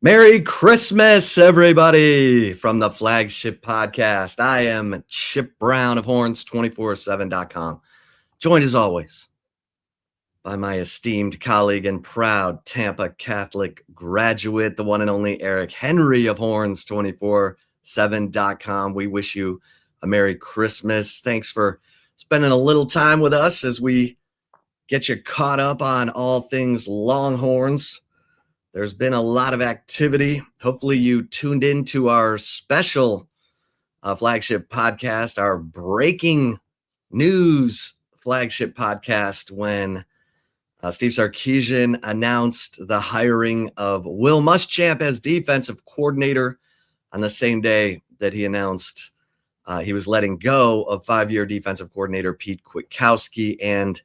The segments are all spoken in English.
Merry Christmas, everybody, from the Flagship Podcast. I am Chip Brown of Horns247.com, joined as always by my esteemed colleague and proud Tampa Catholic graduate, the one and only Eric Henry of Horns247.com. We wish you a Merry Christmas. Thanks for spending a little time with us as we get you caught up on all things Longhorns. There's been a lot of activity. Hopefully you tuned into our special Flagship Podcast, our breaking news Flagship Podcast, when Steve Sarkisian announced the hiring of Will Muschamp as defensive coordinator on the same day that he announced he was letting go of five-year defensive coordinator Pete Kwiatkowski and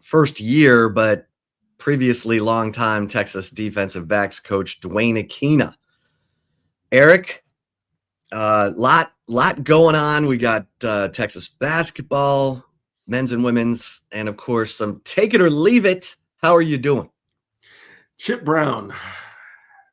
first year, but previously longtime Texas defensive backs coach Dwayne Akina. Eric, lot going on. We got Texas basketball, men's and women's, and of course some take it or leave it. How are you doing? Chip Brown,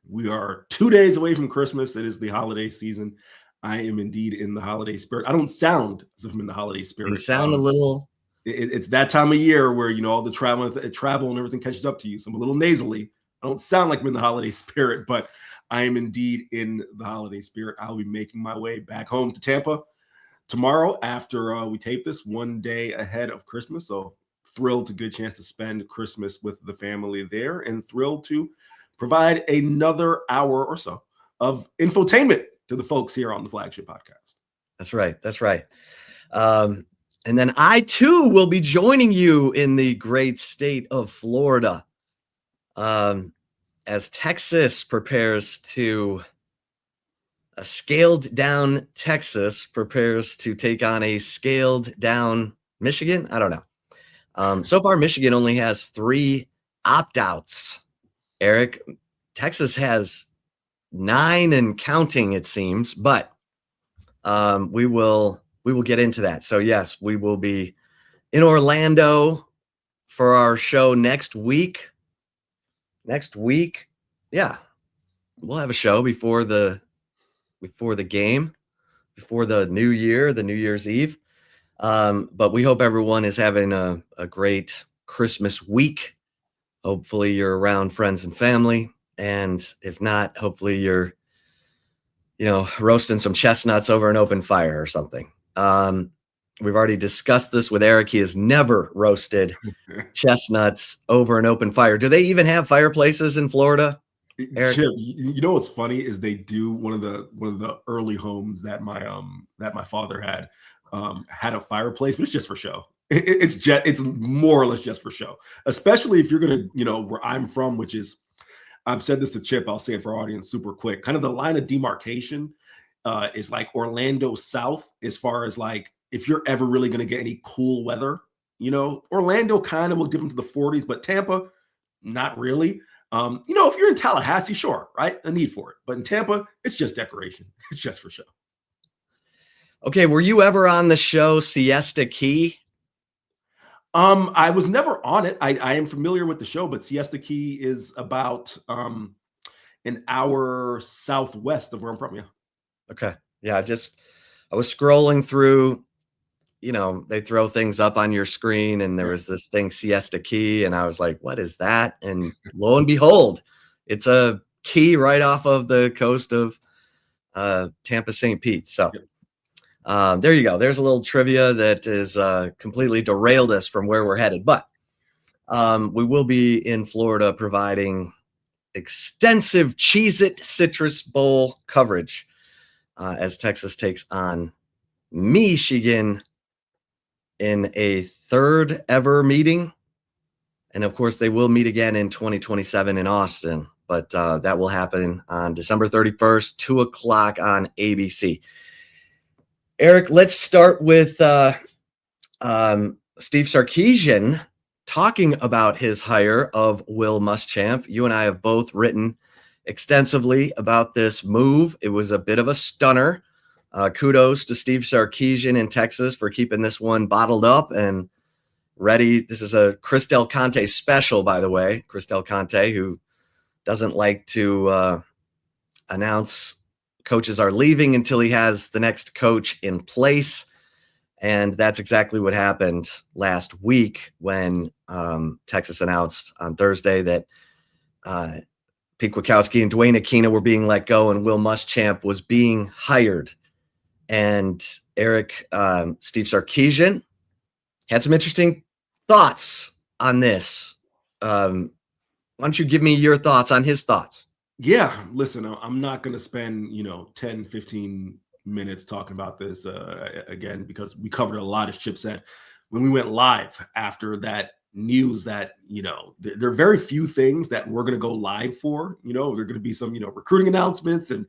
we are 2 days away from Christmas. It is the holiday season. I am indeed in the holiday spirit. I don't sound as if I'm in the holiday spirit. You sound a little... It's that time of year where, all the travel and everything catches up to you. So I'm a little nasally. I don't sound like I'm in the holiday spirit, but I am indeed in the holiday spirit. I'll be making my way back home to Tampa tomorrow after we tape this, 1 day ahead of Christmas. So thrilled to get a chance to spend Christmas with the family there, and thrilled to provide another hour or so of infotainment to the folks here on the Flagship Podcast. That's right. And then I, too, will be joining you in the great state of Florida as Texas prepares to – a scaled-down Texas prepares to take on a scaled-down Michigan. I don't know. So far, Michigan only has 3 opt-outs, Eric. Texas has 9 and counting, it seems, but we will get into that. So yes, we will be in Orlando for our show next week. Yeah, we'll have a show before the game, before the New Year, the New Year's Eve. But we hope everyone is having a great Christmas week. Hopefully you're around friends and family. And if not, hopefully you're, roasting some chestnuts over an open fire or something. We've already discussed this with Eric. He has never roasted chestnuts over an open fire. Do they even have fireplaces in Florida, Eric? Chip, what's funny is they do. One of the early homes that my father had a fireplace, but it's just for show. It's more or less just for show, especially if you're gonna, where I'm from, which is, I've said this to Chip, I'll say it for our audience super quick. Kind of the line of demarcation is like Orlando South, as far as like, if you're ever really going to get any cool weather, Orlando kind of will dip into the 40s, but Tampa, not really. If you're in Tallahassee, sure, right? A need for it. But in Tampa, it's just decoration. It's just for show. Okay. Were you ever on the show Siesta Key? I was never on it. I am familiar with the show, but Siesta Key is about an hour southwest of where I'm from. Yeah. Okay. Yeah. I was scrolling through, they throw things up on your screen, and there was this thing, Siesta Key. And I was like, what is that? And lo and behold, it's a key right off of the coast of Tampa, St. Pete. So there you go. There's a little trivia that is completely derailed us from where we're headed. But we will be in Florida providing extensive Cheez-It Citrus Bowl coverage as Texas takes on Michigan in a third ever meeting. And of course, they will meet again in 2027 in Austin, but that will happen on December 31st, 2:00 on ABC. Eric, let's start with Steve Sarkisian talking about his hire of Will Muschamp. You and I have both written extensively about this move. It was a bit of a stunner. Kudos to Steve Sarkisian in Texas for keeping this one bottled up and ready. This is a Chris Del Conte special, by the way. Chris Del Conte, who doesn't like to announce coaches are leaving until he has the next coach in place. And that's exactly what happened last week when Texas announced on Thursday that Pete Kwiatkowski and Dwayne Aquino were being let go and Will Muschamp was being hired. And Steve Sarkisian had some interesting thoughts on this. Why don't you give me your thoughts on his thoughts? Yeah, listen, I'm not going to spend, 10, 15 minutes talking about this again, because we covered a lot, as Chip said, when we went live after that news that, there are very few things that we're going to go live for. There are going to be some, recruiting announcements and,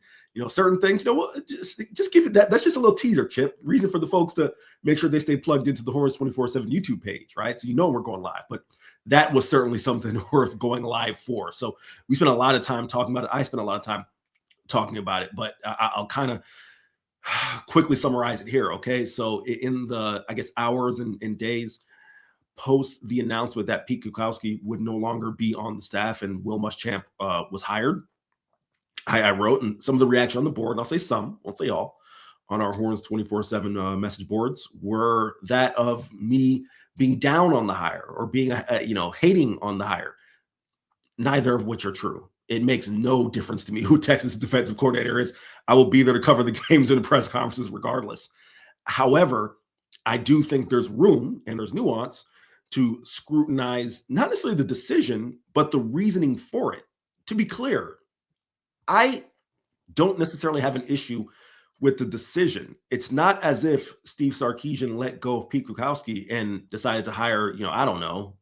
certain things, just give it that. That's just a little teaser, Chip. Reason for the folks to make sure they stay plugged into the Horns247 YouTube page, right? So we're going live, but that was certainly something worth going live for. So we spent a lot of time talking about it. I spent a lot of time talking about it, but I'll kind of quickly summarize it here. Okay. So in the, hours and days post the announcement that Pete Kwiatkowski would no longer be on the staff and Will Muschamp was hired, I wrote, and some of the reaction on the board, and I'll say some, won't say all, on our Horns247 message boards were that of me being down on the hire or being, hating on the hire. Neither of which are true. It makes no difference to me who Texas defensive coordinator is. I will be there to cover the games and the press conferences regardless. However, I do think there's room and there's nuance to scrutinize not necessarily the decision, but the reasoning for it. To be clear, I don't necessarily have an issue with the decision. It's not as if Steve Sarkisian let go of Pete Kwiatkowski and decided to hire, I don't know,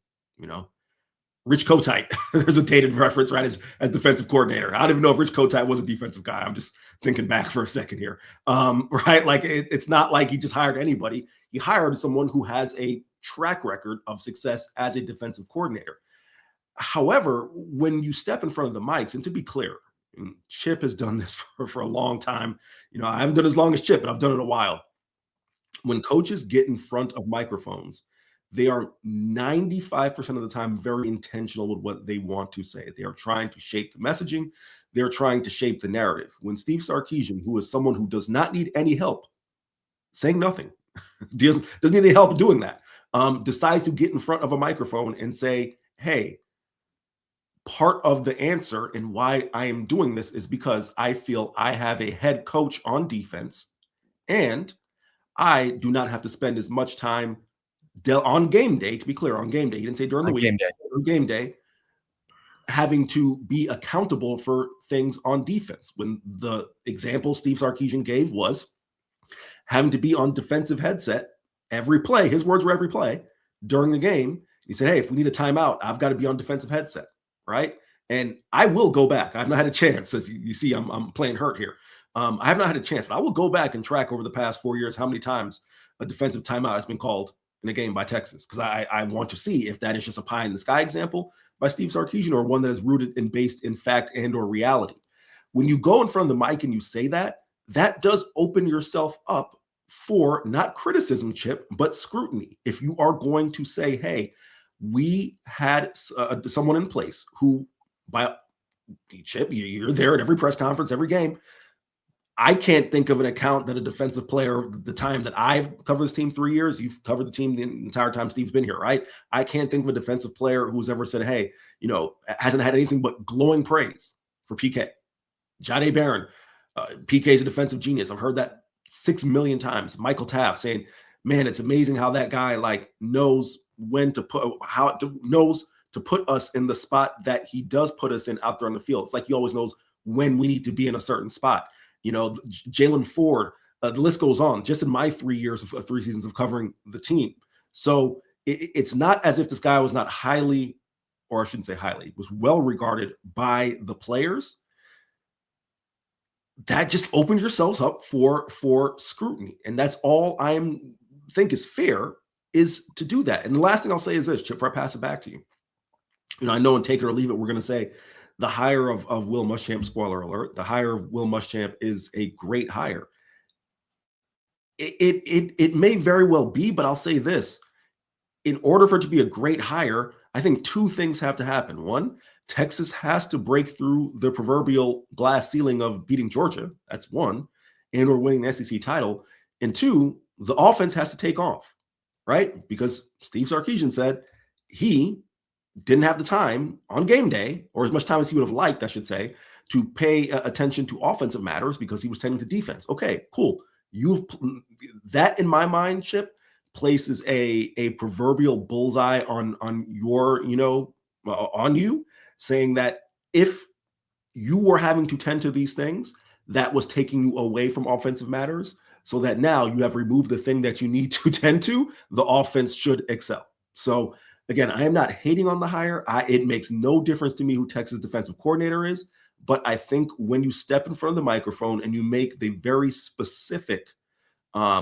Rich Kotite. There's a dated reference, right, as defensive coordinator. I don't even know if Rich Kotite was a defensive guy. I'm just thinking back for a second here, right? Like it's not like he just hired anybody. He hired someone who has a track record of success as a defensive coordinator. However, when you step in front of the mics, and to be clear, and Chip has done this for a long time. I haven't done as long as Chip, but I've done it a while. When coaches get in front of microphones, they are 95% of the time very intentional with what they want to say. They are trying to shape the messaging. They're trying to shape the narrative. When Steve Sarkisian, who is someone who does not need any help, saying nothing, doesn't need any help doing that, decides to get in front of a microphone and say, hey, part of the answer and why I am doing this is because I feel I have a head coach on defense and I do not have to spend as much time on game day, to be clear, on game day. He didn't say during the week, on game day, having to be accountable for things on defense. When the example Steve Sarkisian gave was having to be on defensive headset every play, his words were every play during the game. He said, hey, if we need a timeout, I've got to be on defensive headset. Right. And I will go back. I've not had a chance. As you see, I'm playing hurt here. I have not had a chance, but I will go back and track over the past 4 years how many times a defensive timeout has been called in a game by Texas. Because I want to see if that is just a pie in the sky example by Steve Sarkisian or one that is rooted and based in fact and or reality. When you go in front of the mic and you say that, that does open yourself up for not criticism, Chip, but scrutiny. If you are going to say, hey, we had someone in place who, by Chip, you're there at every press conference, every game. I can't think of an account that a defensive player, the time that I've covered this team 3 years, you've covered the team the entire time Steve's been here, right? I can't think of a defensive player who's ever said, hey, hasn't had anything but glowing praise for PK. Jahdae Barron, PK is a defensive genius. I've heard that 6 million times. Michael Taft saying, man, it's amazing how that guy knows when to knows to put us in the spot that he does put us in out there on the field. It's like he always knows when we need to be in a certain spot. Jalen Ford, the list goes on, just in my 3 years of 3 seasons of covering the team. So it's not as if this guy was not highly, or I shouldn't say highly, was well regarded by the players. That just opened yourselves up for scrutiny. And that's all I think is fair, is to do that. And the last thing I'll say is this, Chip, before I pass it back to you. I know in take it or leave it, we're going to say the hire of Will Muschamp, spoiler alert, the hire of Will Muschamp is a great hire. It may very well be, but I'll say this. in order for it to be a great hire, I think two things have to happen. One, Texas has to break through the proverbial glass ceiling of beating Georgia. That's one, and or winning the SEC title. And two, the offense has to take off, right? Because Steve Sarkisian said he didn't have the time on game day, or as much time as he would have liked, I should say, to pay attention to offensive matters because he was tending to defense. Okay, cool. That in my mind, Chip, places a proverbial bullseye on your, on you, saying that if you were having to tend to these things, that was taking you away from offensive matters, so that now you have removed the thing that you need to tend to, the offense should excel. So again, I am not hating on the hire. It makes no difference to me who Texas defensive coordinator is, but I think when you step in front of the microphone and you make the very specific, I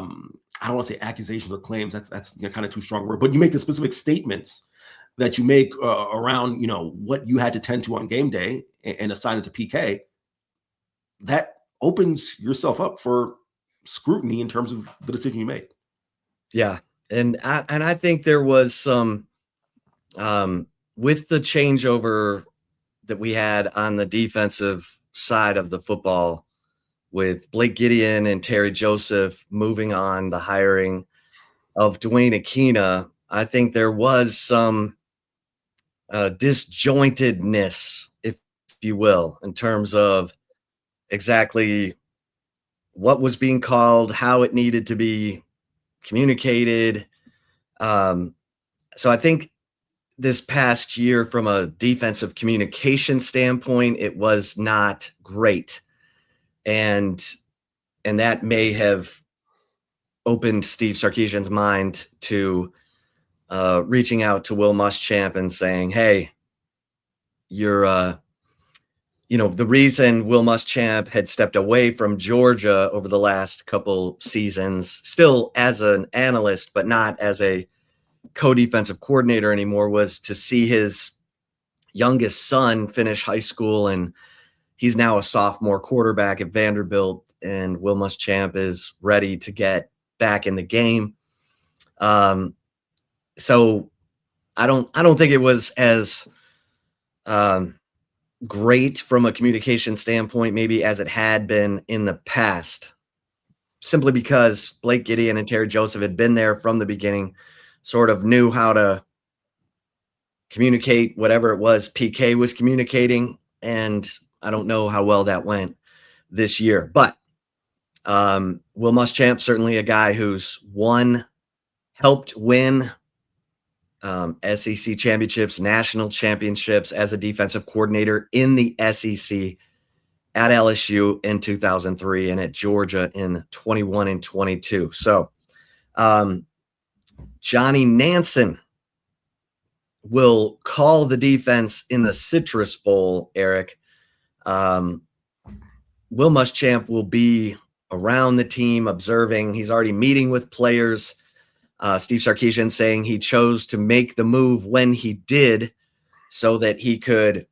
don't want to say accusations or claims, that's kind of too strong a word, but you make the specific statements that you make around, what you had to tend to on game day and assign it to PK, that opens yourself up for scrutiny in terms of the decision you make. Yeah. And I think there was some, with the changeover that we had on the defensive side of the football, with Blake Gideon and Terry Joseph moving on, the hiring of Dwayne Akina, I think there was some disjointedness, if you will, in terms of exactly what was being called, how it needed to be communicated. So I think this past year, from a defensive communication standpoint, it was not great. And that may have opened Steve Sarkisian's mind to reaching out to Will Muschamp and saying, hey, you're, the reason Will Muschamp had stepped away from Georgia over the last couple seasons, still as an analyst, but not as a co-defensive coordinator anymore, was to see his youngest son finish high school, and he's now a sophomore quarterback at Vanderbilt, and Will Muschamp is ready to get back in the game. So I don't think it was as great from a communication standpoint, maybe, as it had been in the past, simply because Blake Gideon and Terry Joseph had been there from the beginning, sort of knew how to communicate whatever it was PK was communicating. And I don't know how well that went this year, but Will Muschamp, certainly a guy who's helped win SEC championships, national championships as a defensive coordinator in the SEC at LSU in 2003 and at Georgia in 21 and 22. So Johnny Nansen will call the defense in the Citrus Bowl, Eric. Will Muschamp will be around the team observing. He's already meeting with players. Steve Sarkisian saying he chose to make the move when he did so that he could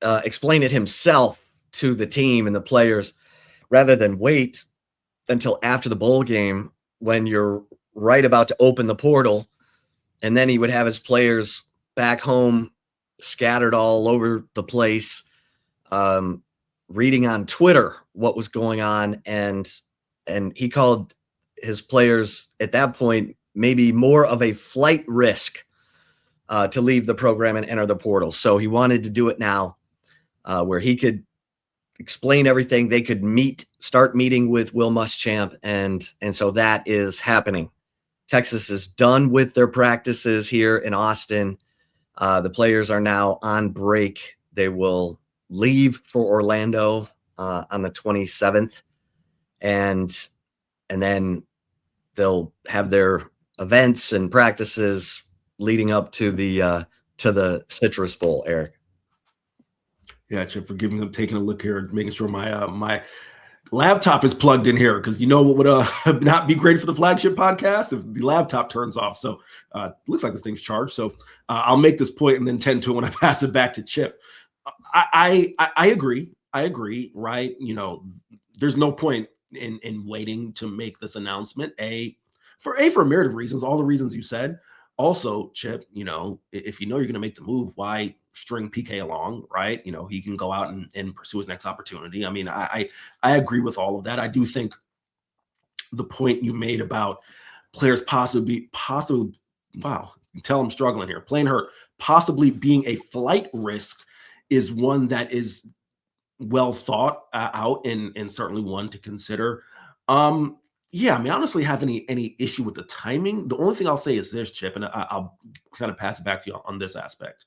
explain it himself to the team and the players, rather than wait until after the bowl game when you're right about to open the portal. And then he would have his players back home scattered all over the place, reading on Twitter what was going on. And he called his players at that point maybe more of a flight risk to leave the program and enter the portal. So he wanted to do it now, where he could explain everything. They could start meeting with Will Muschamp. And so that is happening. Texas is done with their practices here in Austin. The players are now on break. They will leave for Orlando on the 27th. And then they'll have their events and practices leading up to the Citrus Bowl, Eric. Yeah, Chip, for taking a look here and making sure my laptop is plugged in here, because what would not be great for the Flagship Podcast if the laptop turns off. So looks like this thing's charged. So I'll make this point and then tend to it when I pass it back to Chip. I agree. Right. There's no point in waiting to make this announcement, for a myriad of reasons, all the reasons you said, Also, Chip, if you're going to make the move, why string PK along, right? He can go out and pursue his next opportunity. I mean, I agree with all of that. I do think the point you made about players possibly, wow, tell I'm struggling here, plain hurt, possibly being a flight risk is one that is well thought out and certainly one to consider. Yeah, I mean, I honestly have any issue with the timing. The only thing I'll say is this, Chip, and I'll kind of pass it back to you on this aspect.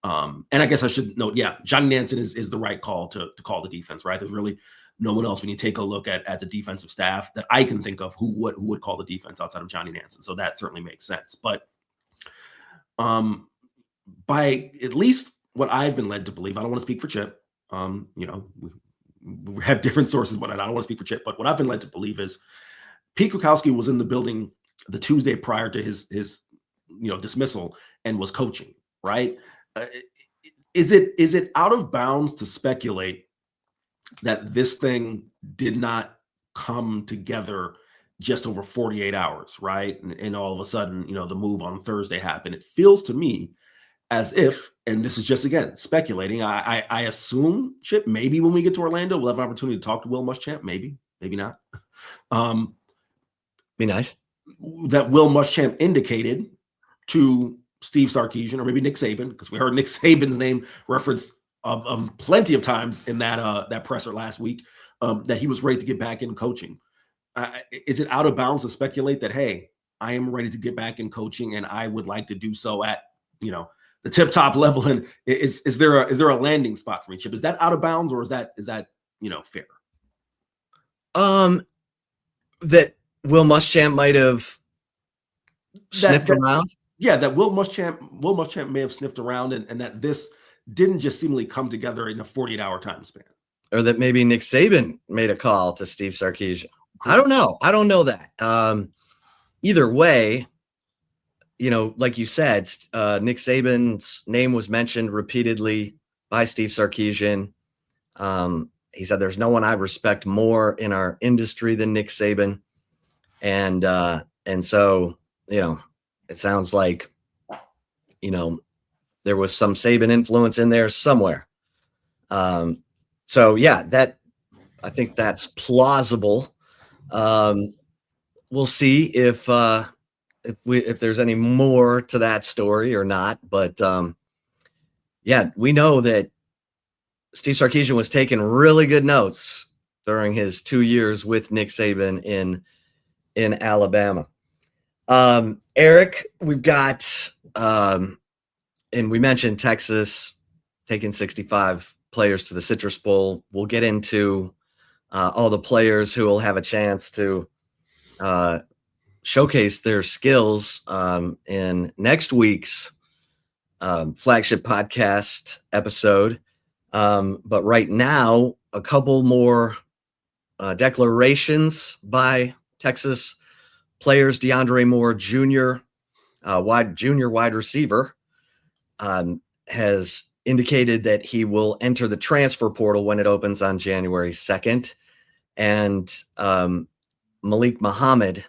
And I guess I should note, yeah, Johnny Nansen is the right call to call the defense, right? There's really no one else when you take a look at the defensive staff that I can think of who would call the defense outside of Johnny Nansen. So that certainly makes sense. But by at least what I've been led to believe, I don't want to speak for Chip. We have different sources, but I don't want to speak for Chip. But what I've been led to believe is Pete Kwiatkowski was in the building the Tuesday prior to his dismissal and was coaching, right? Is it out of bounds to speculate that this thing did not come together just over 48 hours, right? And all of a sudden, the move on Thursday happened. It feels to me as if, and this is just, again, speculating, I assume, Chip, maybe when we get to Orlando, we'll have an opportunity to talk to Will Muschamp, maybe not. Be nice. That Will Muschamp indicated to Steve Sarkisian or maybe Nick Saban, because we heard Nick Saban's name referenced plenty of times in that presser last week, that he was ready to get back in coaching. Is it out of bounds to speculate that, hey, I am ready to get back in coaching and I would like to do so at, the tip top level? And is there a landing spot for me, Chip? Is that out of bounds, or is that fair? That Will Muschamp might have sniffed around. Yeah, that Will Muschamp may have sniffed around, and that this didn't just seemingly come together in a 48-hour time span. Or that maybe Nick Saban made a call to Steve Sarkisian. I don't know that. Either way, like you said, Nick Saban's name was mentioned repeatedly by Steve Sarkisian. He said, there's no one I respect more in our industry than Nick Saban. And so, it sounds like, there was some Saban influence in there somewhere. So yeah, I think that's plausible. We'll see if there's any more to that story or not. But yeah, we know that Steve Sarkisian was taking really good notes during his 2 years with Nick Saban in Alabama. Eric, we've got, and we mentioned Texas taking 65 players to the Citrus Bowl. We'll get into all the players who will have a chance to showcase their skills in next week's Flagship Podcast episode. But right now, a couple more declarations by Texas players. DeAndre Moore Jr., wide receiver, has indicated that he will enter the transfer portal when it opens on January 2nd. And Malik Muhammad,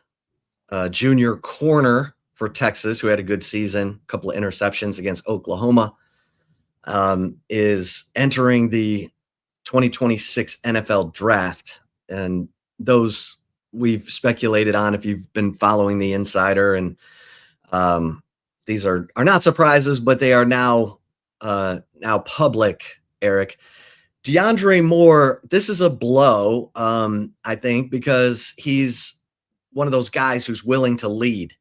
junior corner for Texas, who had a good season, a couple of interceptions against Oklahoma, is entering the 2026 NFL draft. And those we've speculated on if you've been following the Insider. And these are not surprises, but they are now public, Eric. DeAndre Moore, this is a blow, I think, because he's one of those guys who's willing to lead.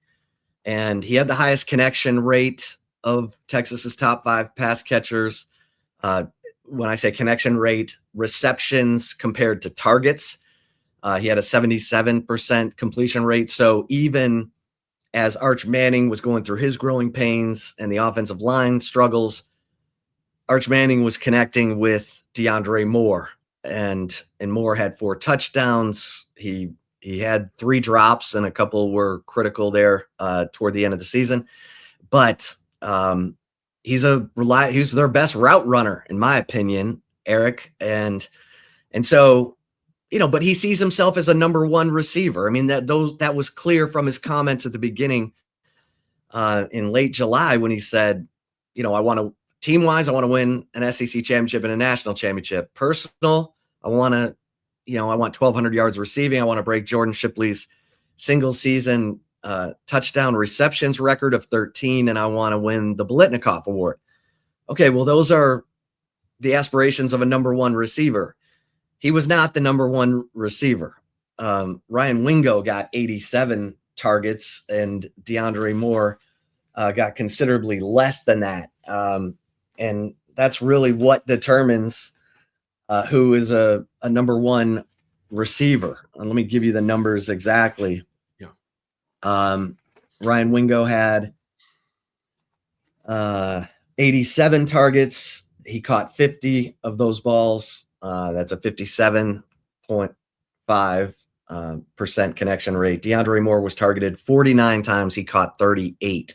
And he had the highest connection rate of Texas's top 5 pass catchers. When I say connection rate, receptions compared to targets, he had a 77% completion rate. So even as Arch Manning was going through his growing pains and the offensive line struggles, Arch Manning was connecting with DeAndre Moore, and Moore had 4 touchdowns. He had 3 drops, and a couple were critical there toward the end of the season. But he's their best route runner, in my opinion, Eric. And so, but he sees himself as a number 1 receiver. I mean, that was clear from his comments at the beginning in late July when he said, I want to team-wise, I want to win an SEC championship and a national championship. Personal, I want 1,200 yards receiving. I want to break Jordan Shipley's single season touchdown receptions record of 13, and I want to win the Biletnikoff Award. Okay, well, those are the aspirations of a number one receiver. He was not the number one receiver. Ryan Wingo got 87 targets, and DeAndre Moore got considerably less than that. And that's really what determines who is a number one receiver. And let me give you the numbers exactly. Yeah. Ryan Wingo had 87 targets. He caught 50 of those balls. That's a 57.5% connection rate. DeAndre Moore was targeted 49 times. He caught 38,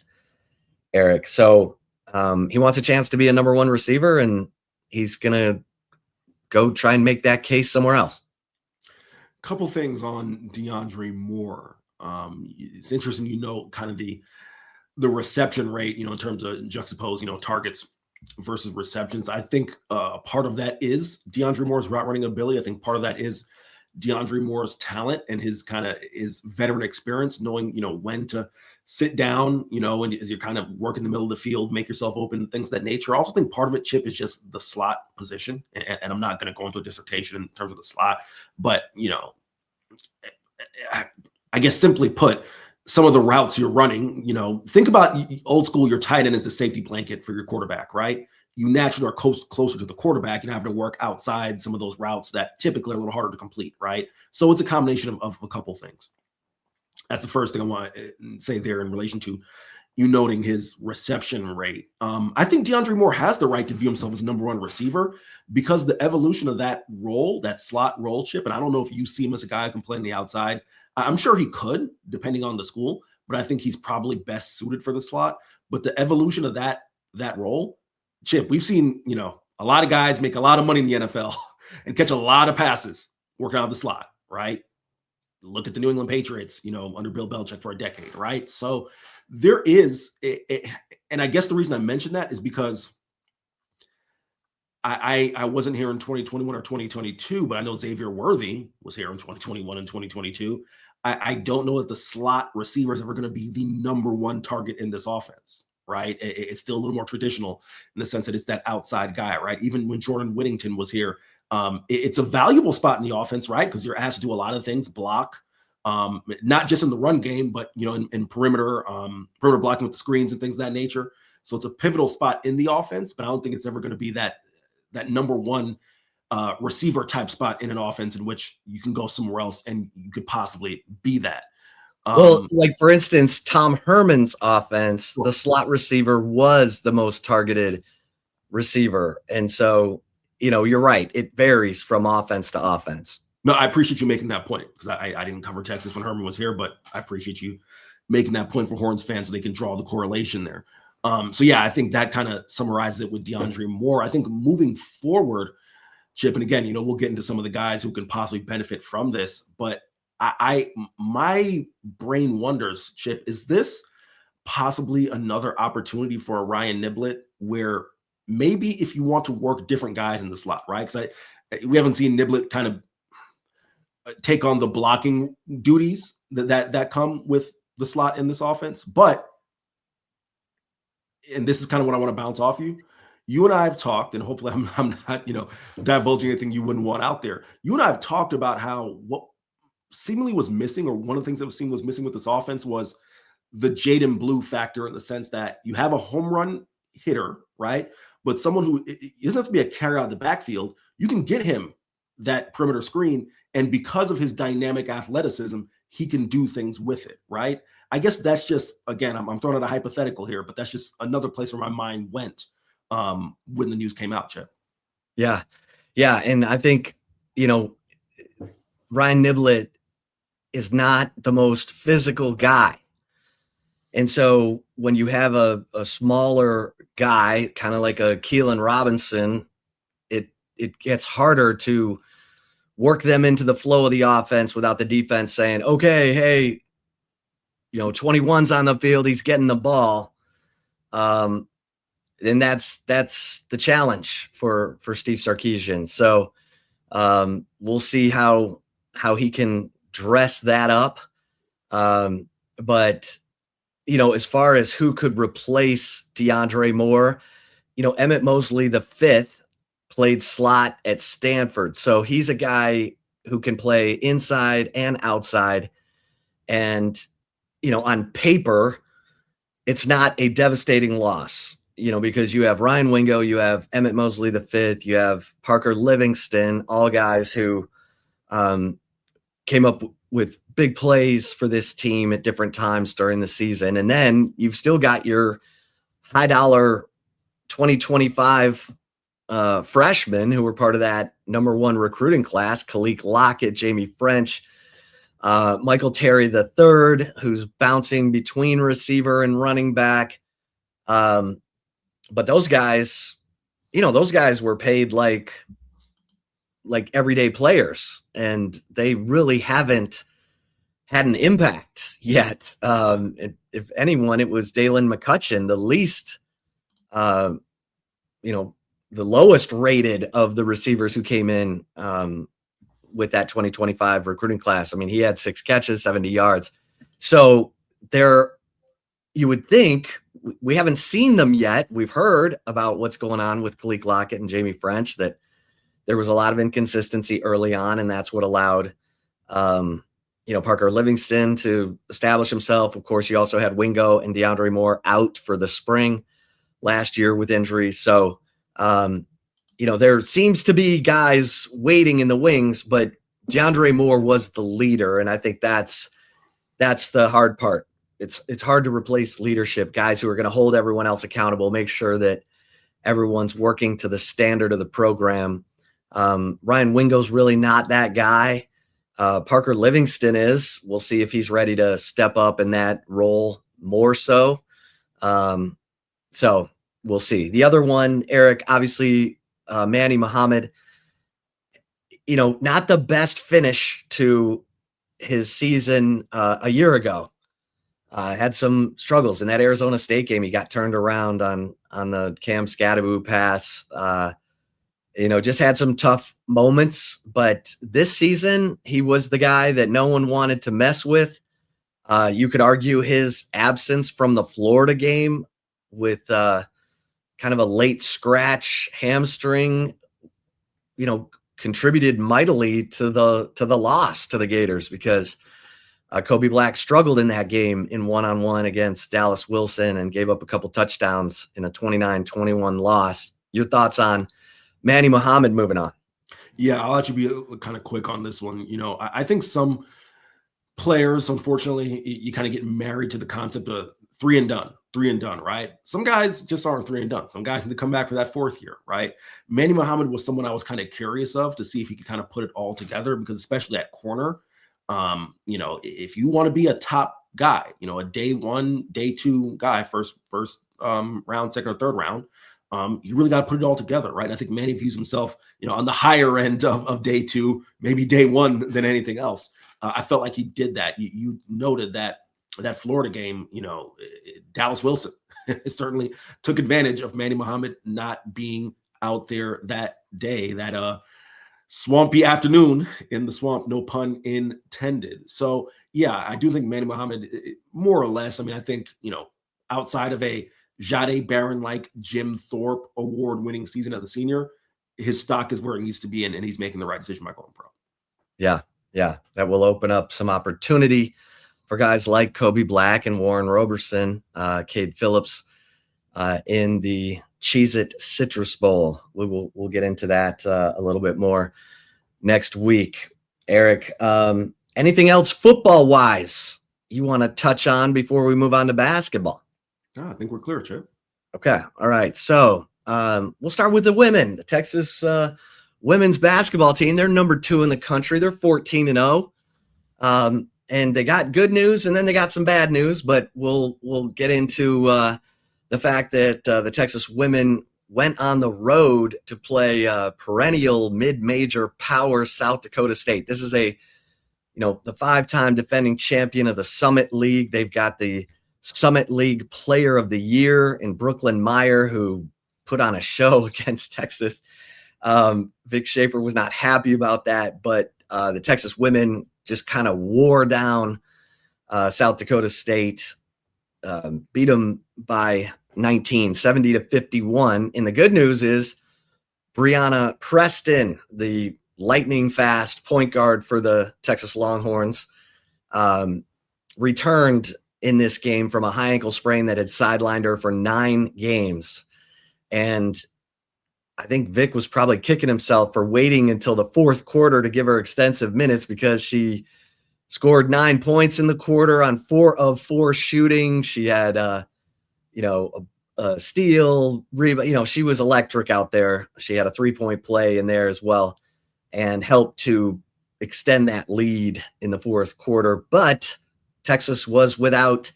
Eric. So he wants a chance to be a number one receiver, and he's going to go try and make that case somewhere else. Couple things on DeAndre Moore. It's interesting, kind of the reception rate, in terms of juxtapose, targets versus receptions. I think part of that is DeAndre Moore's route running ability. I think part of that is DeAndre Moore's talent and his veteran experience, knowing, when to sit down, and as you're kind of working the middle of the field, make yourself open, things of that nature. I also think part of it, Chip, is just the slot position. And I'm not going to go into a dissertation in terms of the slot, but, I guess simply put, some of the routes you're running, think about old school, your tight end is the safety blanket for your quarterback, right? You naturally are closer to the quarterback and have to work outside some of those routes that typically are a little harder to complete, right? So it's a combination of a couple things. That's the first thing I want to say there in relation to you noting his reception rate. I think DeAndre Moore has the right to view himself as number one receiver because the evolution of that role, that slot role, Chip, and I don't know if you see him as a guy who can play on the outside. I'm sure he could, depending on the school, but I think he's probably best suited for the slot. But the evolution of that role, Chip, we've seen, a lot of guys make a lot of money in the NFL and catch a lot of passes working out of the slot, right? Look at the New England Patriots, under Bill Belichick for a decade, right? So there is, and I guess the reason I mentioned that is because I wasn't here in 2021 or 2022, but I know Xavier Worthy was here in 2021 and 2022. I don't know that the slot receiver is ever going to be the number one target in this offense, right? It's still a little more traditional in the sense that it's that outside guy, right? Even when Jordan Whittington was here, it's a valuable spot in the offense, right? Because you're asked to do a lot of things, block, not just in the run game, but, in perimeter blocking with the screens and things of that nature. So it's a pivotal spot in the offense, but I don't think it's ever going to be that number one receiver type spot in an offense in which you can go somewhere else and you could possibly be that. Well, like for instance, Tom Herman's offense, the slot receiver was the most targeted receiver. And so, you're right. It varies from offense to offense. No, I appreciate you making that point because I didn't cover Texas when Herman was here, but I appreciate you making that point for Horns fans so they can draw the correlation there. So yeah, I think that kind of summarizes it with DeAndre Moore. I think moving forward, Chip, and again, we'll get into some of the guys who can possibly benefit from this, but my brain wonders, Chip, is this possibly another opportunity for a Ryan Niblett where maybe if you want to work different guys in the slot, right? Because we haven't seen Niblett kind of take on the blocking duties that come with the slot in this offense, but and this is kind of what I want to bounce off you. You and I have talked, and hopefully I'm not, divulging anything you wouldn't want out there. You and I have talked about how what seemingly was missing, or one of the things that was missing with this offense was the Jaden Blue factor, in the sense that you have a home run hitter, right? But someone who it doesn't have to be a carry out of the backfield. You can get him that perimeter screen, and because of his dynamic athleticism, he can do things with it, right? I guess that's just, again, I'm throwing out a hypothetical here, but that's just another place where my mind went when the news came out, Chip. Yeah. Yeah. And I think, Ryan Niblett is not the most physical guy. And so when you have a smaller guy, kind of like a Keelan Robinson, it gets harder to work them into the flow of the offense without the defense saying, okay, hey, 21's on the field, he's getting the ball. And that's the challenge for Steve Sarkisian. So we'll see how he can dress that up. But as far as who could replace DeAndre Moore, Emmett Mosley the fifth played slot at Stanford. So he's a guy who can play inside and outside. And, on paper, it's not a devastating loss, because you have Ryan Wingo, you have Emmett Mosley the fifth, you have Parker Livingston, all guys who came up with big plays for this team at different times during the season. And then you've still got your high dollar 2025 freshmen who were part of that number one recruiting class: Kalik Lockett, Jamie French, Michael Terry III, who's bouncing between receiver and running back. But those guys, were paid like everyday players, and they really haven't had an impact yet. If anyone, it was Dalen McCutcheon, the least, the lowest rated of the receivers who came in with that 2025 recruiting class. I mean, he had 6 catches, 70 yards. So you would think, we haven't seen them yet. We've heard about what's going on with Kalik Lockett and Jamie French, that there was a lot of inconsistency early on, and that's what allowed, Parker Livingston to establish himself. Of course, you also had Wingo and DeAndre Moore out for the spring last year with injuries. So, there seems to be guys waiting in the wings, but DeAndre Moore was the leader, and I think that's the hard part. It's hard to replace leadership, guys who are going to hold everyone else accountable, make sure that everyone's working to the standard of the program. Ryan Wingo's really not that guy. Parker Livingston is. We'll see if he's ready to step up in that role more so. So we'll see. The other one, Eric, obviously, Manny Muhammad, not the best finish to his season a year ago. Had some struggles in that Arizona State game. He got turned around on the Cam Scadaboo pass. Just had some tough moments. But this season, he was the guy that no one wanted to mess with. You could argue his absence from the Florida game with kind of a late scratch hamstring, contributed mightily to the loss to the Gators, because Kobe Black struggled in that game in one-on-one against Dallas Wilson and gave up a couple touchdowns in a 29-21 loss. Your thoughts on Manny Muhammad moving on? Yeah, I'll actually be kind of quick on this one. I think some players, unfortunately, you kind of get married to the concept of three and done, right? Some guys just aren't 3 and done. Some guys need to come back for that 4th year, right? Manny Muhammad was someone I was kind of curious of to see if he could kind of put it all together, because especially at corner, if you want to be a top guy, a day 1, day 2 guy, first round, second or third round, you really got to put it all together, right? And I think Manny views himself, on the higher end of day 2, maybe day 1 than anything else. I felt like he did that. You noted that Florida game, Dallas Wilson certainly took advantage of Manny Muhammad not being out there that day, that swampy afternoon in the swamp, no pun intended. So, yeah, I do think Manny Muhammad, more or less, I think, outside of a Jade Barron-like Jim Thorpe award-winning season as a senior, his stock is where it needs to be, and he's making the right decision by going pro. Yeah, that will open up some opportunity for guys like Kobe Black and Warren Roberson, Cade Phillips in the Cheez-It Citrus Bowl. We'll get into that a little bit more next week. Eric, anything else football-wise you want to touch on before we move on to basketball? No, I think we're clear, Chip. Okay, all right. So we'll start with the women. The Texas women's basketball team, they're number 2 in the country. They're 14-0. And they got good news, and then they got some bad news, but we'll get into the fact that the Texas women went on the road to play perennial mid-major power South Dakota State. This is a the 5-time defending champion of the Summit League. They've got the Summit League Player of the Year in Brooklyn Meyer, who put on a show against Texas. Vic Schaefer was not happy about that, but the Texas women just kind of wore down South Dakota State, beat them by 19, 70-51. And the good news is Brianna Preston, the lightning fast point guard for the Texas Longhorns, returned in this game from a high ankle sprain that had sidelined her for 9 games. And I think Vic was probably kicking himself for waiting until the fourth quarter to give her extensive minutes, because she scored 9 points in the quarter on 4 of 4 shooting. She had, a steal, rebound. She was electric out there. She had a 3-point play in there as well and helped to extend that lead in the fourth quarter. But Texas was without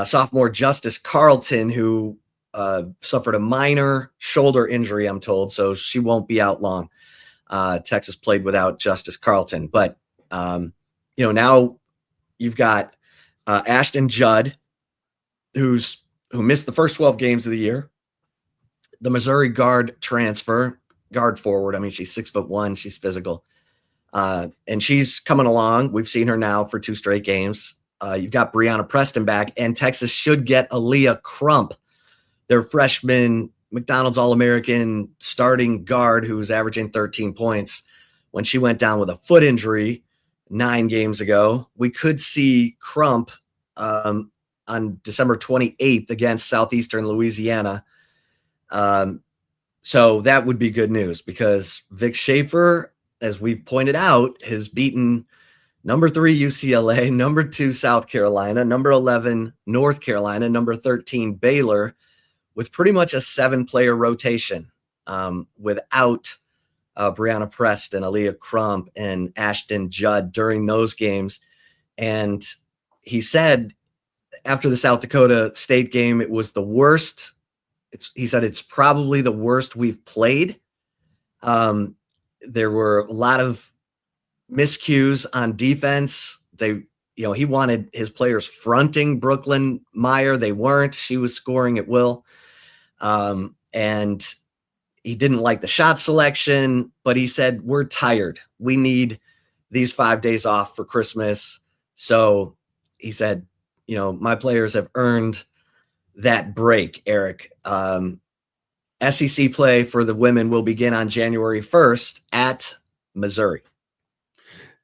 sophomore Justice Carlton, who suffered a minor shoulder injury, I'm told, so she won't be out long. Texas played without Justice Carlton. But, now you've got Ashton Judd, who missed the first 12 games of the year. The Missouri guard transfer, guard forward. I mean, she's 6'1", she's physical. And she's coming along. We've seen her now for 2 straight games. You've got Brianna Preston back, and Texas should get Aaliyah Crump, their freshman McDonald's All-American starting guard, who's averaging 13 points. When she went down with a foot injury 9 games ago, we could see Crump on December 28th against Southeastern Louisiana. So that would be good news, because Vic Schaefer, as we've pointed out, has beaten number 3 UCLA, number 2 South Carolina, number 11 North Carolina, number 13 Baylor, with pretty much a 7-player rotation, without Brianna Preston, Aaliyah Crump, and Ashton Judd during those games. And he said after the South Dakota State game, it was the worst. He said it's probably the worst we've played. There were a lot of miscues on defense. He wanted his players fronting Brooklyn Meyer. They weren't. She was scoring at will. And he didn't like the shot selection, but he said, we're tired. We need these 5 days off for Christmas. So he said, my players have earned that break, Eric. SEC play for the women will begin on January 1st at Missouri.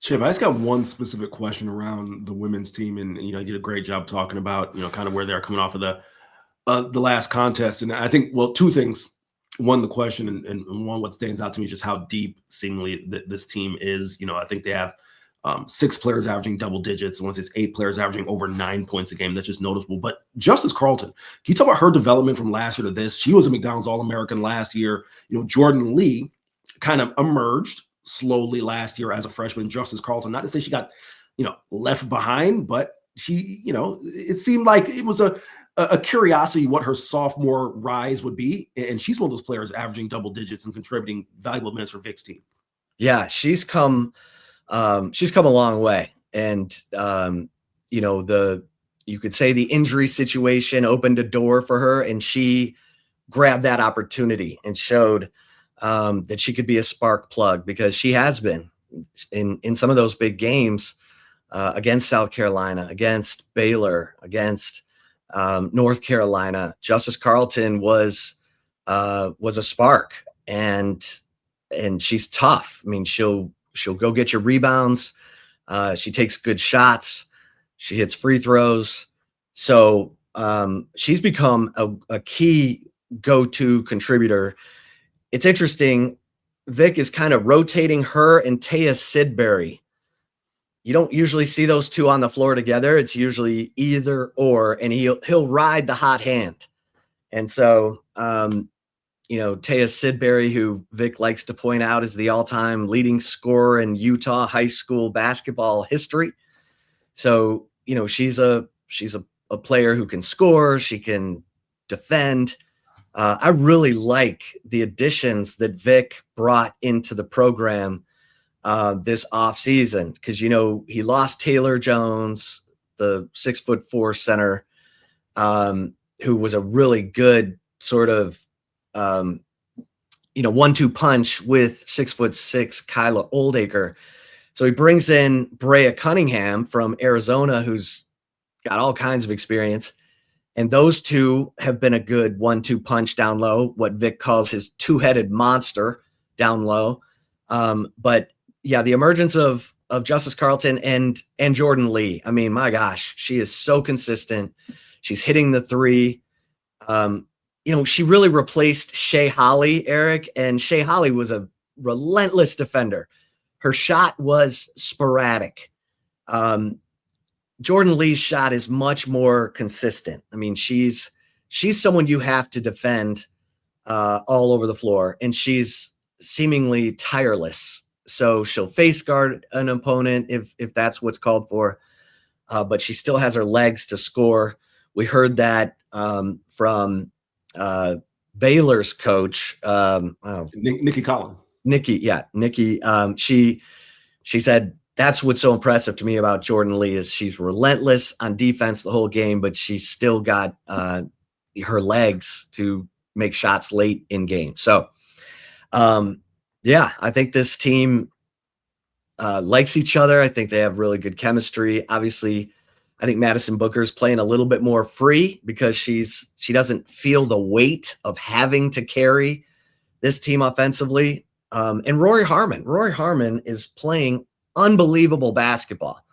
Chip, I just got one specific question around the women's team, and you did a great job talking about kind of where they're coming off of the last contest. And I think, well, 2 things. One, the question, and one, what stands out to me is just how deep seemingly this team is. I think they have 6 players averaging double digits, and once it's 8 players averaging over 9 points a game. That's just noticeable. But Justice Carlton, can you talk about her development from last year to this? She was a McDonald's All-American last year. Jordan Lee kind of emerged slowly last year as a freshman. Justice Carlton, not to say she got, left behind, but she, it seemed like it was a curiosity what her sophomore rise would be. And she's one of those players averaging double digits and contributing valuable minutes for Vic's team. Yeah, she's come a long way. And, you could say the injury situation opened a door for her, and she grabbed that opportunity and showed that she could be a spark plug, because she has been in some of those big games against South Carolina, against Baylor, against North Carolina. Justice Carlton was a spark, and she's tough. I mean, she'll go get your rebounds. She takes good shots. She hits free throws. So she's become a key go-to contributor. It's interesting. Vic is kind of rotating her and Taya Sidbury. You don't usually see those two on the floor together. It's usually either or, and he'll ride the hot hand. And so, Taya Sidbury, who Vic likes to point out is the all-time leading scorer in Utah high school basketball history. So, she's a player who can score. She can defend. I really like the additions that Vic brought into the program this offseason because, he lost Taylor Jones, the 6'4" center, who was a really good sort of, 1-2 punch with 6'6" Kyla Oldacre. So he brings in Brea Cunningham from Arizona, who's got all kinds of experience. And those two have been a good 1-2 punch down low, what Vic calls his two-headed monster down low. But yeah, the emergence of Justice Carlton and Jordan Lee. I mean, my gosh, she is so consistent. She's hitting the three. She really replaced Shea Holly, Eric, and Shea Holly was a relentless defender. Her shot was sporadic. Jordan Lee's shot is much more consistent. I mean, she's someone you have to defend all over the floor, and she's seemingly tireless. So she'll face guard an opponent if that's what's called for, but she still has her legs to score. We heard that from Baylor's coach, Nikki Collin. Nikki. She said, that's what's so impressive to me about Jordan Lee is she's relentless on defense the whole game, but she's still got her legs to make shots late in games. So, I think this team likes each other. I think they have really good chemistry. Obviously, I think Madison Booker's playing a little bit more free because she doesn't feel the weight of having to carry this team offensively. And Rory Harmon is playing unbelievable basketball.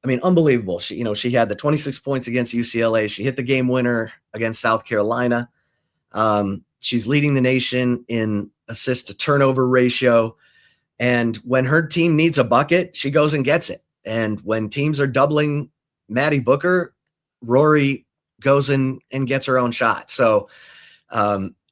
I mean, unbelievable. She had the 26 points against UCLA. She hit the game winner against South Carolina. She's leading the nation in assist to turnover ratio. And when her team needs a bucket, she goes and gets it. And when teams are doubling Maddie Booker, Rory goes in and gets her own shot. So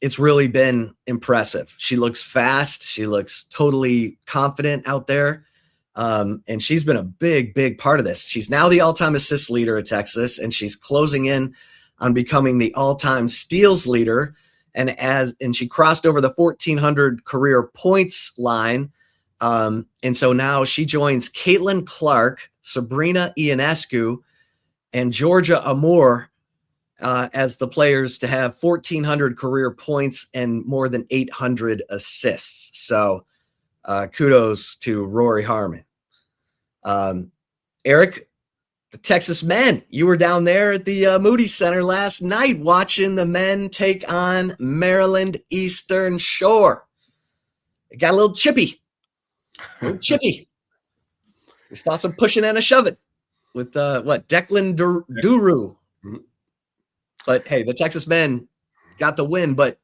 it's really been impressive. She looks fast. She looks totally confident out there. And she's been a big, big part of this. She's now the all-time assist leader at Texas, and she's closing in on becoming the all-time steals leader. And she crossed over the 1,400 career points line. And so now she joins Caitlin Clark, Sabrina Ionescu, and Georgia Amour as the players to have 1,400 career points and more than 800 assists. So kudos to Rory Harmon. Eric, the Texas men, you were down there at the Moody Center last night watching the men take on Maryland Eastern Shore. It got a little chippy. We saw some pushing and a shoving with Declan Duru. But hey, the Texas men got the win, but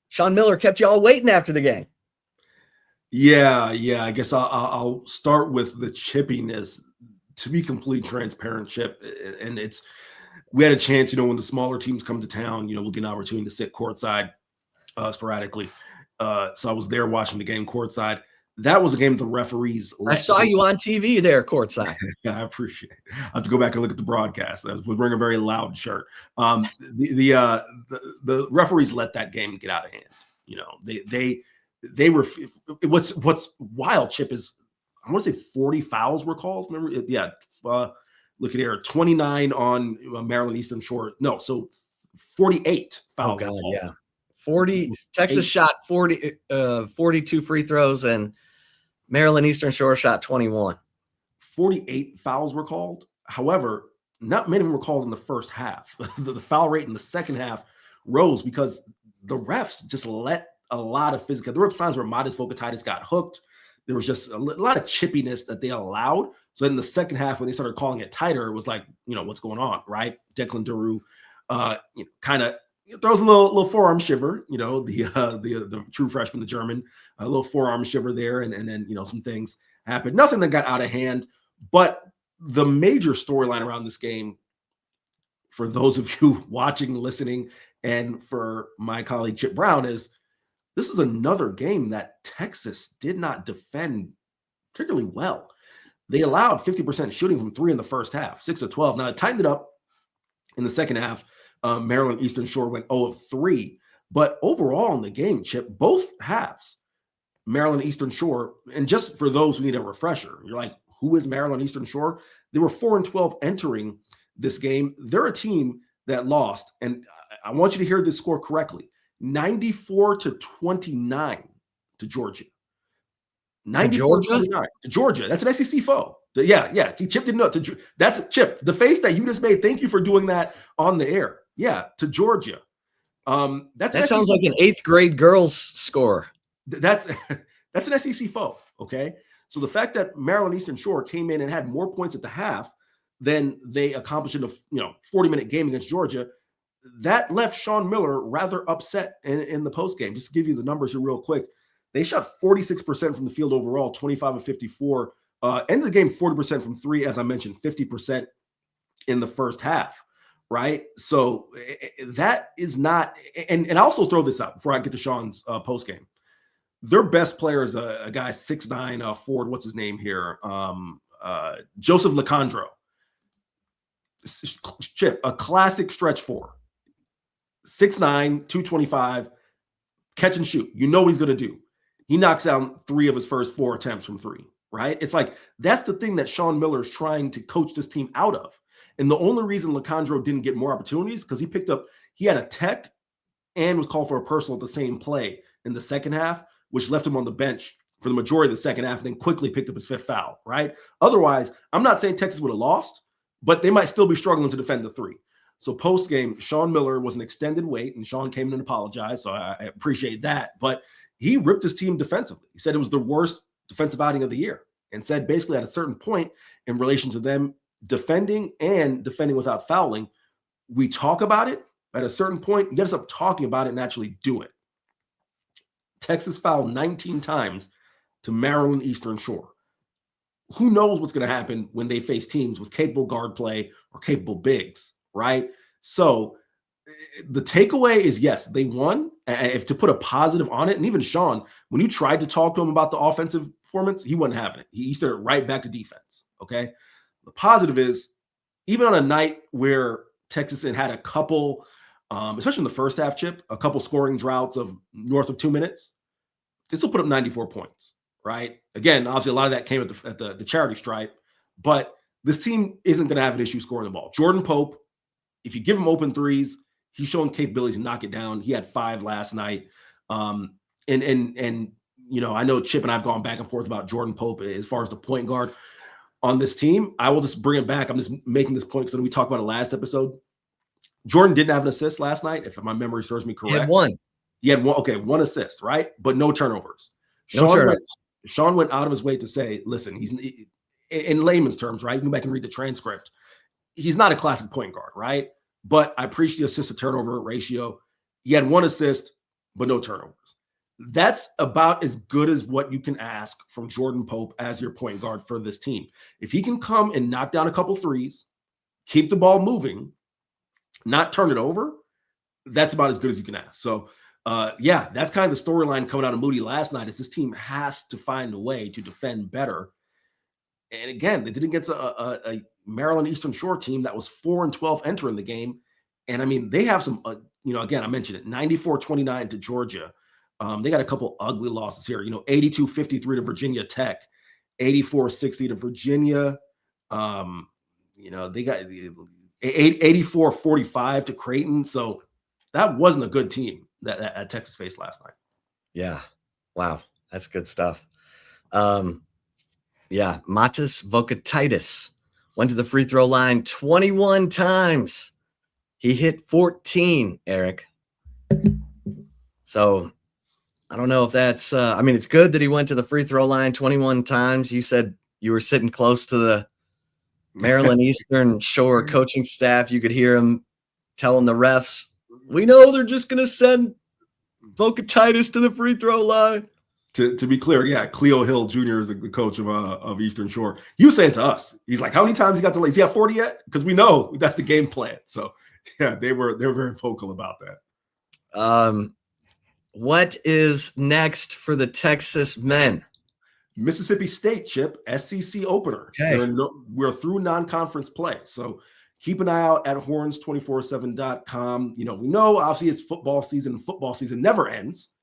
Sean Miller kept you all waiting after the game. Yeah. I guess I'll start with the chippiness. To be completely transparent, Chip, and we had a chance, when the smaller teams come to town, we'll get an opportunity to sit courtside sporadically. So I was there watching the game courtside. That was a game the referees. I saw you on TV there courtside. Yeah, I appreciate it. I have to go back and look at the broadcast. I was wearing a very loud shirt. The referees let that game get out of hand. They were. What's wild, Chip, is I want to say 40 fouls were called. Remember? Yeah. Look at here. 29 on Maryland Eastern Shore. No, so 48 fouls. Oh, God, yeah. 40. Texas shot 42 free throws, and Maryland Eastern Shore shot 21. 48 fouls were called. However, not many of them were called in the first half. The foul rate in the second half rose because the refs just let a lot of physical. There were times where Modest Vocatitis got hooked. There was just a lot of chippiness that they allowed. So in the second half, when they started calling it tighter, it was like, what's going on, right? Declan Duru kind of throws a little forearm shiver, the true freshman, the German, a little forearm shiver there. And then, some things happened. Nothing that got out of hand. But the major storyline around this game, for those of you watching, listening, and for my colleague Chip Brown, is this is another game that Texas did not defend particularly well. They allowed 50% shooting from three in the first half, 6 of 12. Now, it tightened it up in the second half. Maryland Eastern Shore went 0 of 3. But overall in the game, Chip, both halves, Maryland Eastern Shore. And just for those who need a refresher, you're like, who is Maryland Eastern Shore? They were 4-12 entering this game. They're a team that lost, and I want you to hear this score correctly: 94-29 to Georgia. 94-29 to Georgia. That's an SEC foe. Yeah. See, Chip didn't know. That's Chip. The face that you just made. Thank you for doing that on the air. Yeah, to Georgia. That sounds like an 8th grade girls score. That's an SEC foe. Okay. So the fact that Maryland Eastern Shore came in and had more points at the half than they accomplished in a 40-minute game against Georgia, that left Sean Miller rather upset in the post game. Just to give you the numbers here real quick, they shot 46% from the field overall, 25 of 54. End of the game, 40% from three, as I mentioned, 50% in the first half. Right. So that is not, and I'll also throw this out before I get to Sean's post game. Their best player is a guy 6'9" forward. What's his name here? Joseph Lecondro. Chip, a classic stretch four. 6'9", 225, catch and shoot. You know what he's going to do. He knocks down 3 of his first 4 attempts from 3, right? It's like, that's the thing that Sean Miller is trying to coach this team out of. And the only reason Lecondro didn't get more opportunities because he had a tech and was called for a personal at the same play in the second half, which left him on the bench for the majority of the second half and then quickly picked up his 5th foul, right? Otherwise, I'm not saying Texas would have lost, but they might still be struggling to defend the 3. So post-game, Sean Miller was an extended wait, and Sean came in and apologized, so I appreciate that. But he ripped his team defensively. He said it was the worst defensive outing of the year and said basically at a certain point in relation to them defending without fouling, we talk about it. At a certain point, you got to stop talking about it and actually do it. Texas fouled 19 times to Maryland Eastern Shore. Who knows what's going to happen when they face teams with capable guard play or capable bigs, right? So the takeaway is, yes, they won. If to put a positive on it, and even Sean, when you tried to talk to him about the offensive performance, he wasn't having it. He started right back to defense, okay? The positive is, even on a night where Texas had a couple, especially in the first half, Chip, a couple scoring droughts of north of 2 minutes, they still put up 94 points, right? Again, obviously a lot of that came at the charity stripe, but this team isn't going to have an issue scoring the ball. Jordan Pope, if you give him open threes, he's shown capability to knock it down. He had 5 last night. And I know Chip and I've gone back and forth about Jordan Pope as far as the point guard on this team. I will just bring it back. I'm just making this point because we talked about it last episode. Jordan didn't have an assist last night, if my memory serves me correct. He had 1. He had 1. Okay, 1 assist, right? But no turnovers. Sean went out of his way to say, listen, he's in layman's terms, right? You can go back and read the transcript. He's not a classic point guard, right? But I appreciate the assist to turnover ratio. He had 1 assist, but no turnovers. That's about as good as what you can ask from Jordan Pope as your point guard for this team. If he can come and knock down a couple threes, keep the ball moving, not turn it over, that's about as good as you can ask. So, that's kind of the storyline coming out of Moody last night is this team has to find a way to defend better. And again, they did against a Maryland Eastern Shore team that was 4-12 entering the game. And I mean, they have some, again, I mentioned it, 94-29 to Georgia. They got a couple ugly losses here, 82-53 to Virginia Tech, 84-60 to Virginia. They got 84-45 to Creighton. So that wasn't a good team that Texas faced last night. Yeah. Wow. That's good stuff. Matas Vokatitis went to the free throw line 21 times. He hit 14, Eric. So I don't know if that's, it's good that he went to the free throw line 21 times. You said you were sitting close to the Maryland Eastern Shore coaching staff. You could hear him telling the refs, we know they're just going to send Vokatitis to the free throw line. To be clear, Cleo Hill Jr. is the coach of Eastern Shore. He was saying to us, he's like, how many times he got to lay? Is he at 40 yet? Because we know that's the game plan. So, they were very vocal about that. What is next for the Texas men? Mississippi State, Chip, SEC opener. Okay. We're through non-conference play. So keep an eye out at horns247.com. We know obviously it's football season, and football season never ends,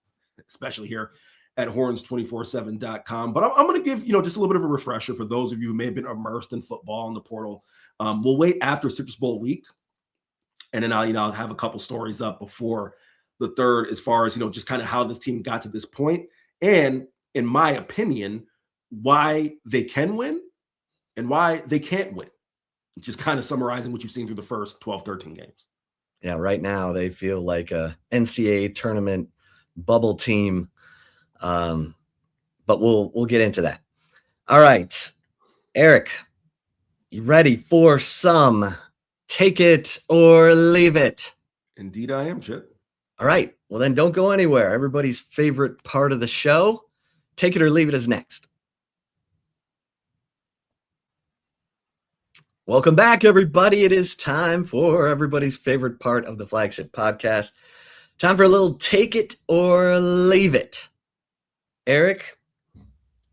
especially here at horns247.com. But I'm going to give, just a little bit of a refresher for those of you who may have been immersed in football in the portal. We'll wait after Citrus Bowl week, and then I'll have a couple stories up before the third as far as, just kind of how this team got to this point, and in my opinion, why they can win and why they can't win. Just kind of summarizing what you've seen through the first 12, 13 games. Yeah, right now they feel like a NCAA tournament bubble team. But we'll get into that. All right, Eric, you ready for some take it or leave it? Indeed I am, Chip. All right, well then don't go anywhere. Everybody's favorite part of the show, take it or leave it, is next. Welcome back, everybody. It is time for everybody's favorite part of the Flagship Podcast. Time for a little take it or leave it. Eric, I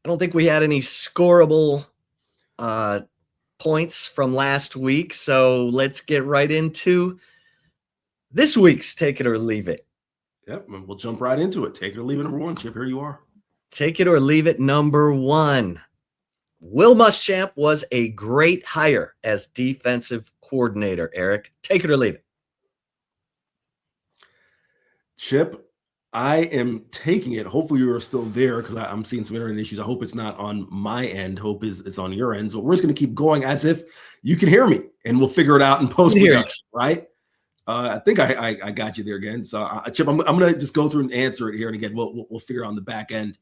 don't think we had any scoreable points from last week, so let's get right into this week's take it or leave it. Yep, we'll jump right into it. Take it or leave it, number one, Chip. Here you are. Take it or leave it, number one. Will Muschamp was a great hire as defensive coordinator, Eric. Take it or leave it. Chip, I am taking it. Hopefully you are still there because I'm seeing some internet issues. I hope it's not on my end. Hope it's on your end. So we're just going to keep going as if you can hear me, and we'll figure it out in post-production, right? I think I got you there again. So, Chip, I'm going to just go through and answer it here. And again, we'll figure it out on the back end.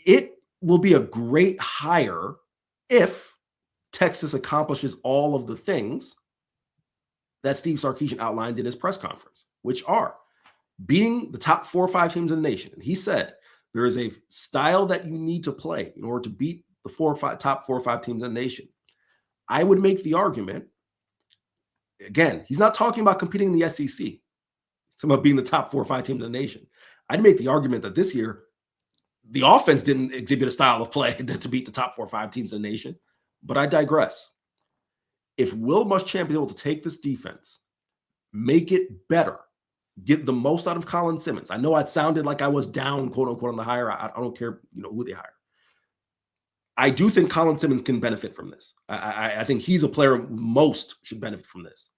It will be a great hire if Texas accomplishes all of the things that Steve Sarkisian outlined in his press conference, which are beating the top 4 or 5 teams in the nation. And he said there is a style that you need to play in order to beat the top 4 or 5 teams in the nation. I would make the argument, again, he's not talking about competing in the SEC. He's talking about being the top 4 or 5 teams in the nation. I'd make the argument that this year, the offense didn't exhibit a style of play to beat the top 4 or 5 teams in the nation, but I digress. If Will Muschamp is able to take this defense, make it better, get the most out of Colin Simmons. I know it sounded like I was down, quote unquote, on the hire. I don't care, who they hire. I do think Colin Simmons can benefit from this. I think he's a player most should benefit from this,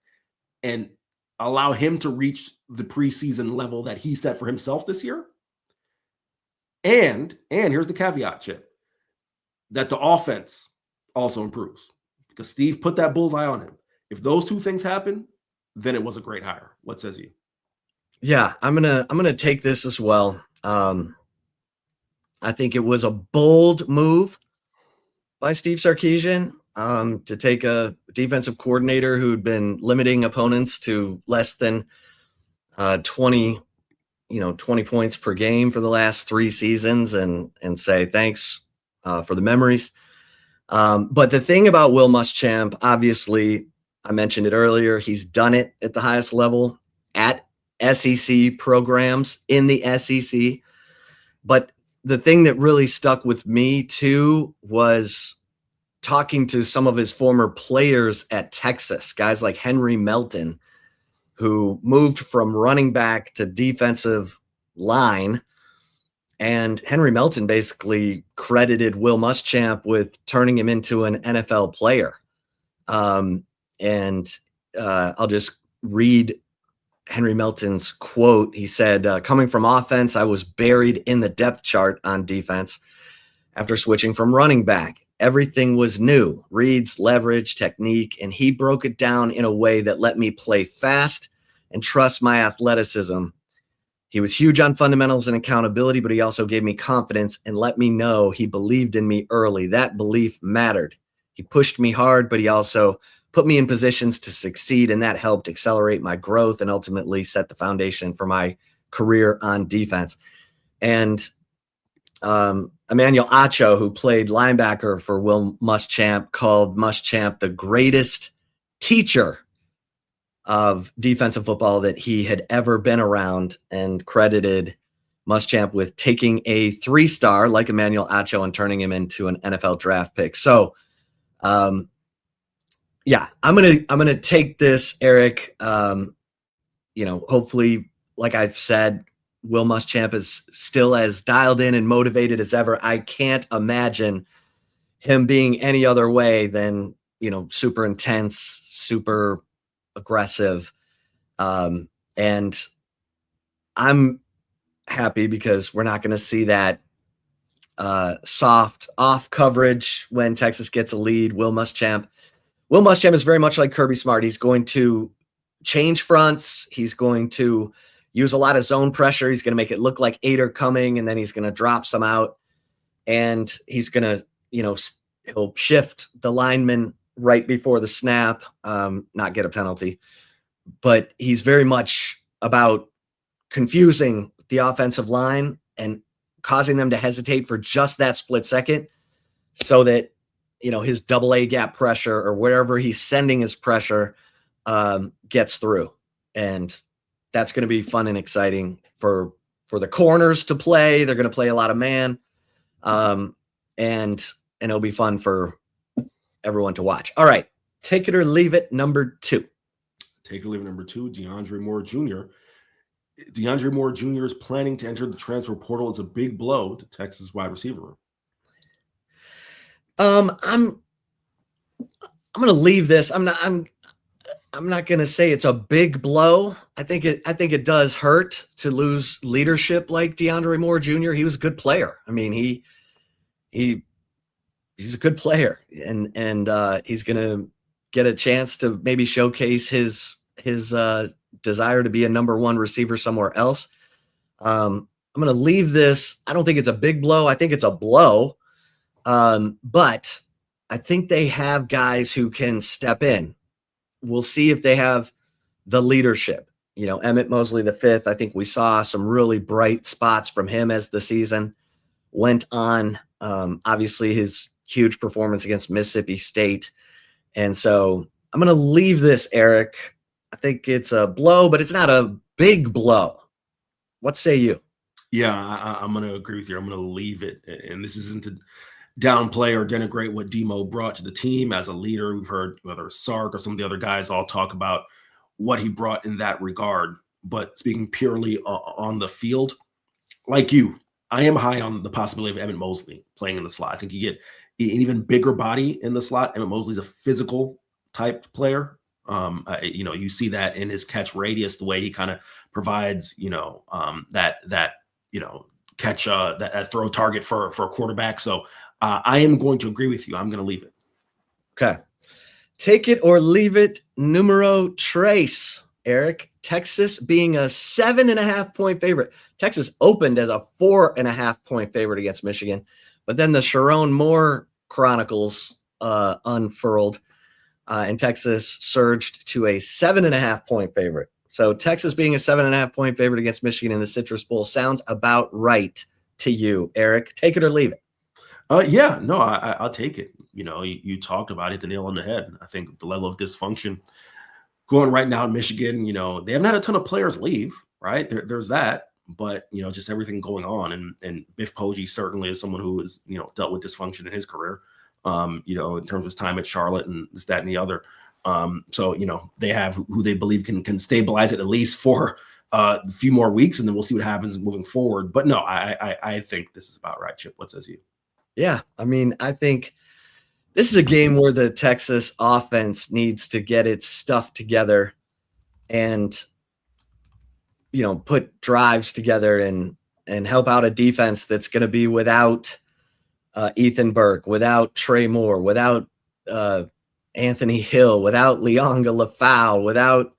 and allow him to reach the preseason level that he set for himself this year. And here's the caveat, Chip, that the offense also improves because Steve put that bullseye on him. If those two things happen, then it was a great hire. What says you? Yeah, I'm gonna take this as well. I think it was a bold move by Steve Sarkisian to take a defensive coordinator who'd been limiting opponents to less than 20 points per game for the last 3 seasons and say thanks for the memories. But the thing about Will Muschamp, obviously, I mentioned it earlier, he's done it at the highest level at SEC programs in the SEC. But the thing that really stuck with me too was talking to some of his former players at Texas, guys like Henry Melton, who moved from running back to defensive line. And Henry Melton basically credited Will Muschamp with turning him into an NFL player. I'll just read Henry Melton's quote. He said, coming from offense, I was buried in the depth chart on defense after switching from running back. Everything was new, reads, leverage, technique, and he broke it down in a way that let me play fast and trust my athleticism. He was huge on fundamentals and accountability, but he also gave me confidence and let me know he believed in me early. That belief mattered. He pushed me hard, but he also put me in positions to succeed, and that helped accelerate my growth and ultimately set the foundation for my career on defense. And Emmanuel Acho, who played linebacker for Will Muschamp, called Muschamp the greatest teacher of defensive football that he had ever been around, and credited Muschamp with taking a 3-star like Emmanuel Acho and turning him into an NFL draft pick. So, yeah, I'm gonna take this, Eric. Hopefully, like I've said, Will Muschamp is still as dialed in and motivated as ever. I can't imagine him being any other way than, super intense, super aggressive. And I'm happy because we're not going to see that soft off coverage when Texas gets a lead. Will Muschamp is very much like Kirby Smart. He's going to change fronts. He's going to use a lot of zone pressure. He's going to make it look like 8 are coming, and then he's going to drop some out, and he's going to, he'll shift the lineman right before the snap, not get a penalty. But he's very much about confusing the offensive line and causing them to hesitate for just that split second so that, his double A gap pressure or wherever he's sending his pressure gets through. And that's going to be fun and exciting for the corners to play. They're going to play a lot of man. And it'll be fun for everyone to watch. All right. Take it or leave it. Number 2. Take it or leave it. Number 2, DeAndre Moore Jr. DeAndre Moore Jr. is planning to enter the transfer portal as a big blow to Texas wide receiver room. I'm going to leave this. I'm not going to say it's a big blow. I think it does hurt to lose leadership like DeAndre Moore Jr. He was a good player. I mean, he's a good player, and he's going to get a chance to maybe showcase his desire to be a number 1 receiver somewhere else. I'm going to leave this. I don't think it's a big blow. I think it's a blow. But I think they have guys who can step in. We'll see if they have the leadership. Emmett Mosley V, I think we saw some really bright spots from him as the season went on. Obviously his huge performance against Mississippi State. And so I'm going to leave this, Eric. I think it's a blow, but it's not a big blow. What say you? Yeah, I'm going to agree with you. I'm going to leave it. And this isn't to downplay or denigrate what Demo brought to the team as a leader. We've heard whether Sark or some of the other guys all talk about what he brought in that regard. But speaking purely on the field, like you, I am high on the possibility of Emmett Mosley playing in the slot. I think you get an even bigger body in the slot. Emmett Mosley's a physical type player. You see that in his catch radius, the way he kind of provides, that catch, that throw target for a quarterback. So I am going to agree with you. I'm going to leave it. Okay. Take it or leave it. Numero tres, Eric. Texas being a 7.5 point favorite. Texas opened as a 4.5 point favorite against Michigan, but then the Sharon Moore Chronicles unfurled, and Texas surged to a 7.5 point favorite. So Texas being a 7.5 point favorite against Michigan in the Citrus Bowl sounds about right to you, Eric. Take it or leave it. Yeah, no, I'll take it. You talked about it, the nail on the head. I think the level of dysfunction going right now in Michigan, they haven't had a ton of players leave, right? There's that, but just everything going on. And Biff Poggi certainly is someone who has, dealt with dysfunction in his career, in terms of his time at Charlotte and this, that, and the other. So, they have who they believe can stabilize it at least for a few more weeks, and then we'll see what happens moving forward. But no, I think this is about right. Chip, what says you? Yeah, I mean, I think this is a game where the Texas offense needs to get its stuff together and, put drives together and help out a defense that's going to be without Ethan Burke, without Trey Moore, without Anthony Hill, without Leonga Lafau, without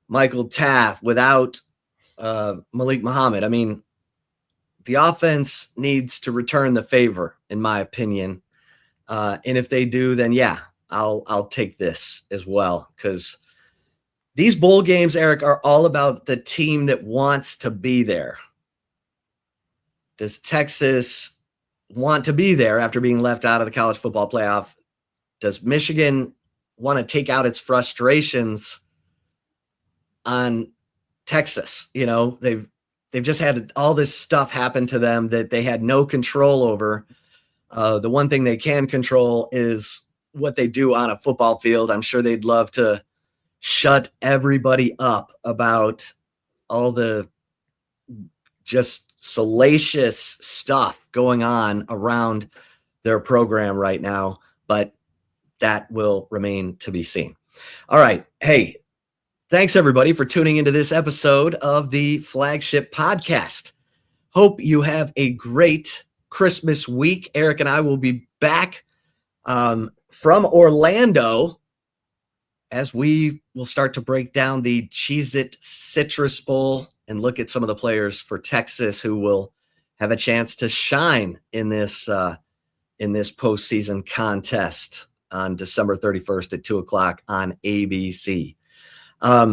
Michael Taft, without Malik Muhammad. I mean, the offense needs to return the favor, in my opinion. And if they do, then yeah, I'll take this as well, because these bowl games, Eric, are all about the team that wants to be there. Does Texas want to be there after being left out of the college football playoff? Does Michigan want to take out its frustrations on Texas? They've just had all this stuff happen to them that they had no control over. The one thing they can control is what they do on a football field. I'm sure they'd love to shut everybody up about all the just salacious stuff going on around their program right now, but that will remain to be seen. All right. Hey, thanks everybody for tuning into this episode of the Flagship Podcast. Hope you have a great Christmas week. Eric and I will be back from Orlando as we will start to break down the Cheez-It Citrus Bowl and look at some of the players for Texas who will have a chance to shine in this postseason contest on December 31st at 2:00 on ABC.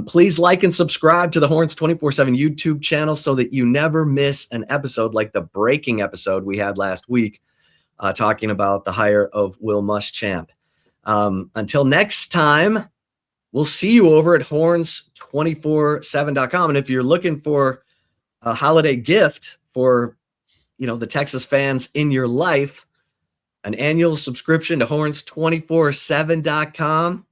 Please like and subscribe to the Horns247 YouTube channel so that you never miss an episode like the breaking episode we had last week talking about the hire of Will Muschamp. Until next time, we'll see you over at Horns247.com. And if you're looking for a holiday gift for, the Texas fans in your life, an annual subscription to Horns247.com.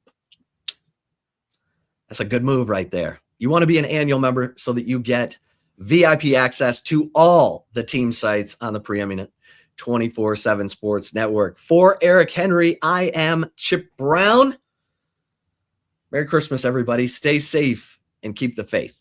That's a good move right there. You want to be an annual member so that you get VIP access to all the team sites on the preeminent 24/7 Sports Network. For Eric Henry, I am Chip Brown. Merry Christmas, everybody. Stay safe and keep the faith.